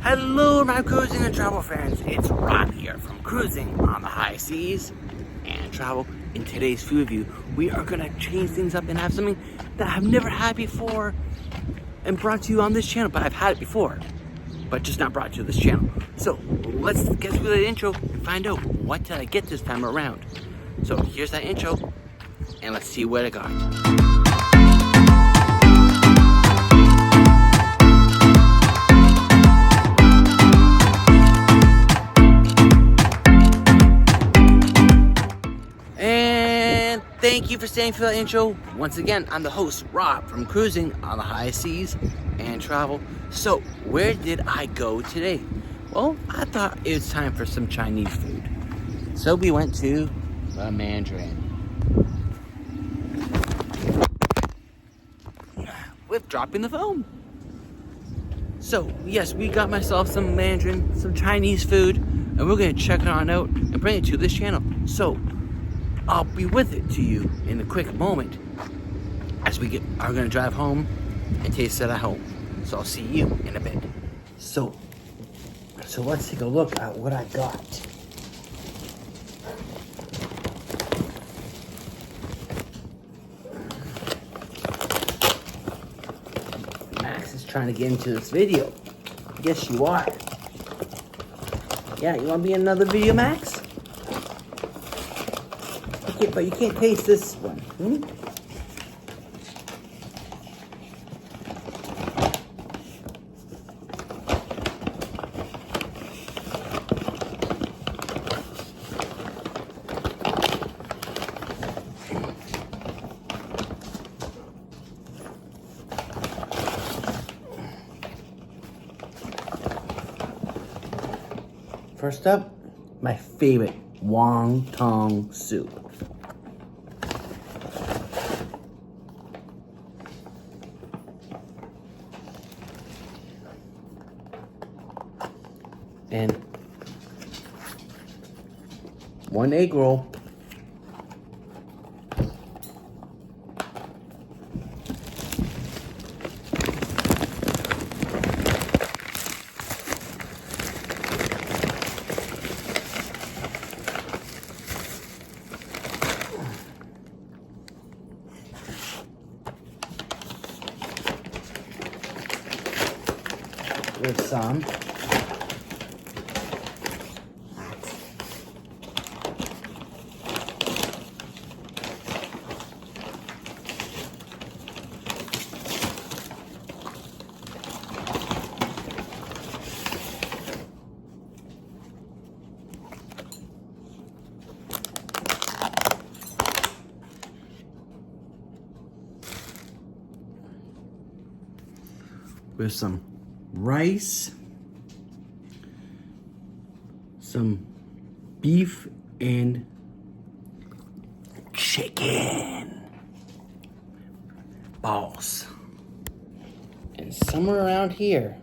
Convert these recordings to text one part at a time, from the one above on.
Hello, my cruising and travel friends. It's Rob here from Cruising on the High Seas and Travel. In today's food review, we are gonna change things up and have something that I've never had before and brought to you on this channel, but I've had it before, but just not brought to this channel. So let's get through the intro and find out what did I get this time around. So here's that intro, and let's see what I got. Thank you for staying for that intro. Once again, I'm the host, Rob, from Cruising on the High Seas and Travel. So, where did I go today? Well, I thought it was time for some Chinese food. So we went to the Mandarin. With dropping the phone. So, yes, we got myself some Mandarin, some Chinese food, and we're gonna check it on out and bring it to this channel. So, I'll be with it to you in a quick moment as we are gonna drive home and taste it at home. So I'll see you in a bit. So let's take a look at what I got. Max is trying to get into this video. Yes, you are. Yeah, you wanna be in another video, Max? But you can't taste this one. First up, my favorite wonton soup. And one egg roll. With some rice, some beef and chicken balls, and somewhere around here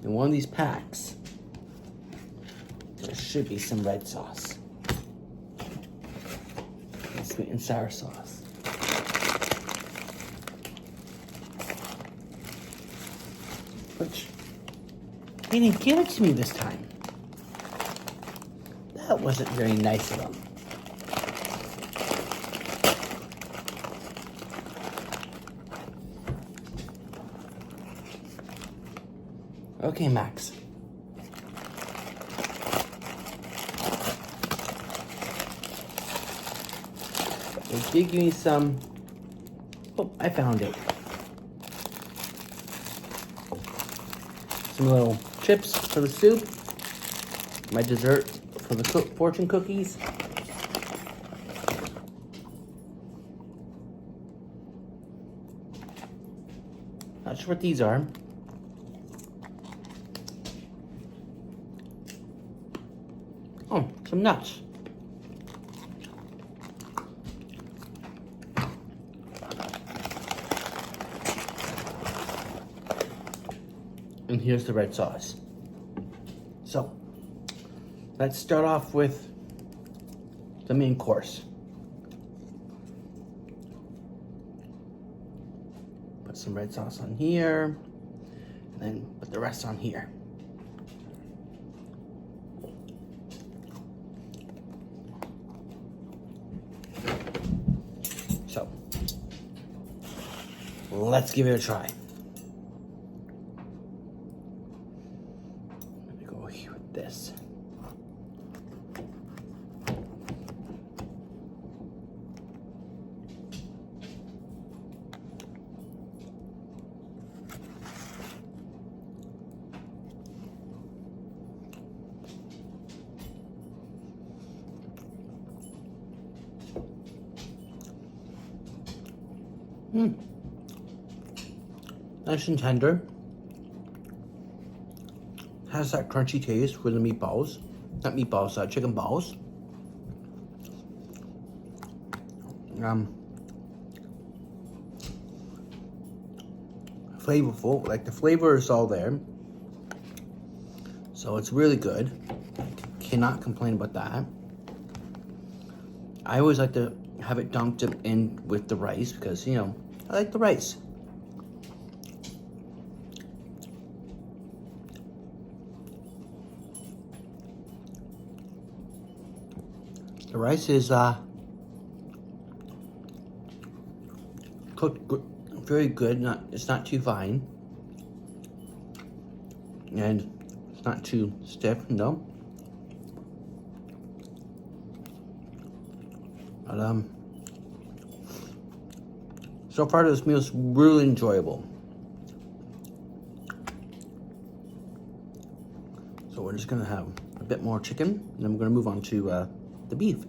in one of these packs there should be some red sauce and sweet and sour sauce. Which they didn't give it to me this time. That wasn't very nice of them. Okay, Max. They did give me some. Oh, I found it. Some little chips for the soup. My dessert for the fortune cookies. Not sure what these are. Oh, some nuts. And here's the red sauce. So, let's start off with the main course. Put some red sauce on here. and then put the rest on here. So, let's give it a try. Let me go here with this. Nice and tender. Has that crunchy taste for the meatballs. Not meatballs, chicken balls. Flavorful, like the flavor is all there. So it's really good. Cannot complain about that. I always like to have it dunked in with the rice because, you know, I like the rice. The rice is cooked very good. It's not too fine, and it's not too stiff. No. But so far this meal is really enjoyable. So we're just gonna have a bit more chicken, and then we're gonna move on to the beef.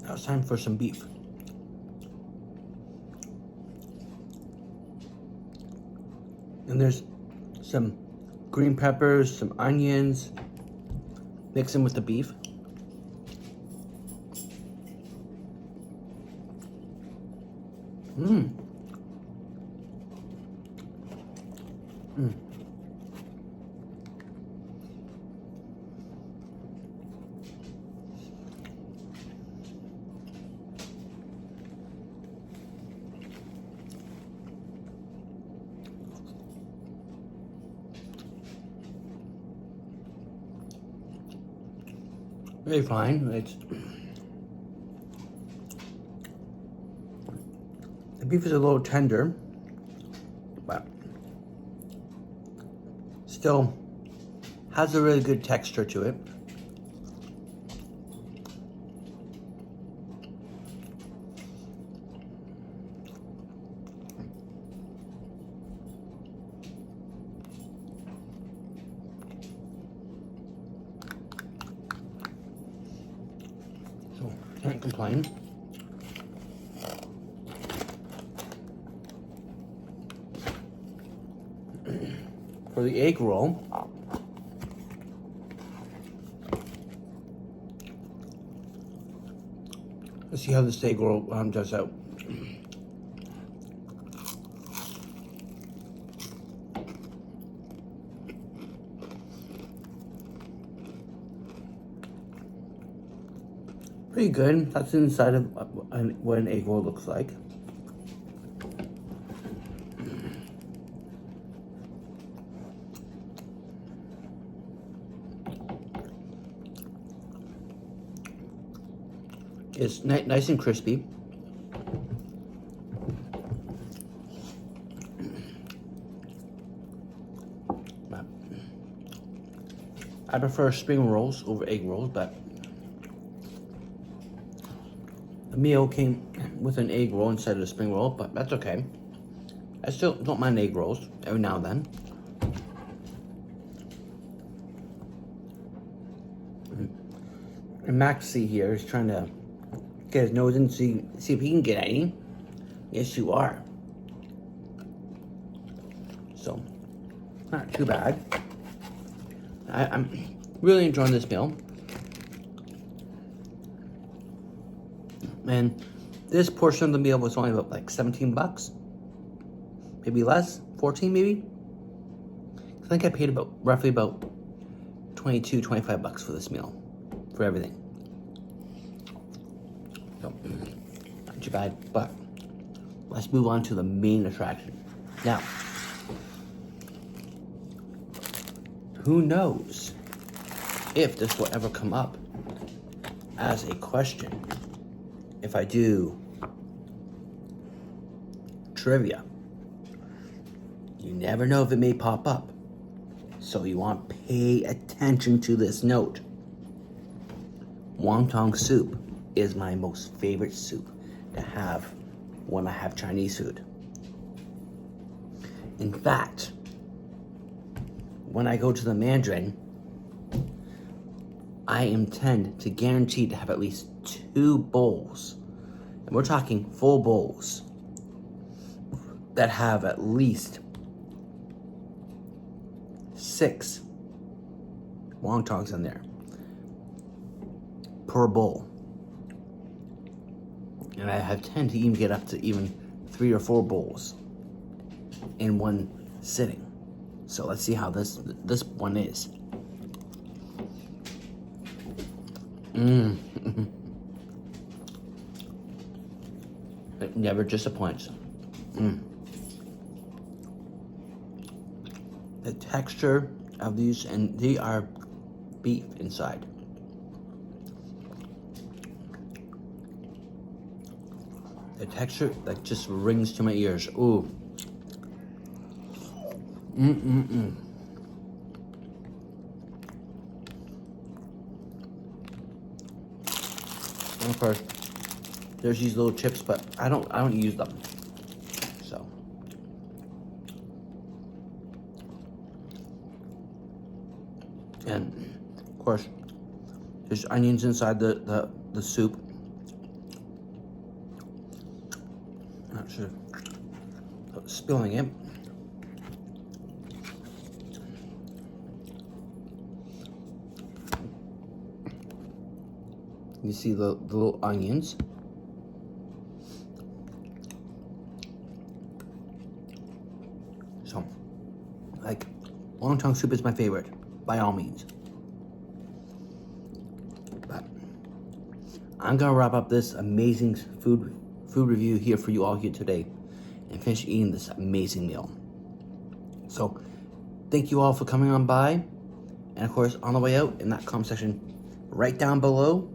Now it's time for some beef. And there's some green peppers, some onions, mix them with the beef. Very fine. The beef is a little tender, but still has a really good texture to it. So can't complain. For the egg roll, let's see how this egg roll does out. Pretty good. That's inside of what an egg roll looks like. It's nice and crispy. I prefer spring rolls over egg rolls, but the meal came with an egg roll instead of a spring roll, but that's okay. I still don't mind egg rolls every now and then. And Maxie here is trying to get his nose in, see if he can get any. Yes, you are. So, not too bad. I'm really enjoying this meal. And This portion of the meal was only about like 17 bucks. Maybe less, 14 maybe. I think I paid roughly about 22, 25 bucks for this meal, for everything. So, not too bad, but let's move on to the main attraction. Now, who knows if this will ever come up as a question if I do trivia. You never know if it may pop up. So you want to pay attention to this note. Wonton soup is my most favorite soup to have when I have Chinese food. In fact, when I go to the Mandarin, I intend to guarantee to have at least 2 bowls, and we're talking full bowls, that have at least 6 wontons in there per bowl. And I have tend to even get up to even 3 or 4 bowls in one sitting. So let's see how this one is. It never disappoints. The texture of these, and they are beef inside. The texture that just rings to my ears. Ooh. And of course, there's these little chips, but I don't use them. So. And of course, there's onions inside the soup. Not sure. Spilling it. You see the little onions. So, like, wonton soup is my favorite, by all means. But I'm gonna wrap up this amazing food review here for you all here today and finish eating this amazing meal. So, thank you all for coming on by. And of course, on the way out, in that comment section right down below,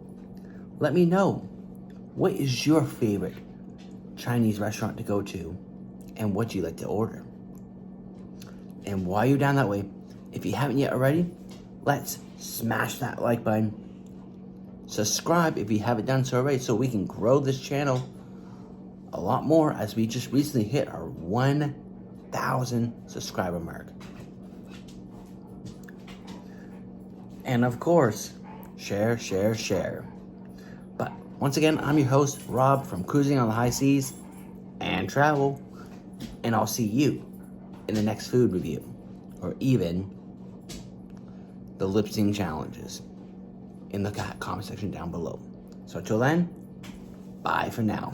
let me know, what is your favorite Chinese restaurant to go to and what do you like to order? And while you're down that way, if you haven't yet already, let's smash that like button. Subscribe if you haven't done so already so we can grow this channel a lot more, as we just recently hit our 1,000 subscriber mark. And of course, share, share, share. But once again, I'm your host, Rob, from Cruising on the High Seas and Travel. And I'll see you in the next food review, or even the lip sync challenges in the comment section down below. So until then, bye for now.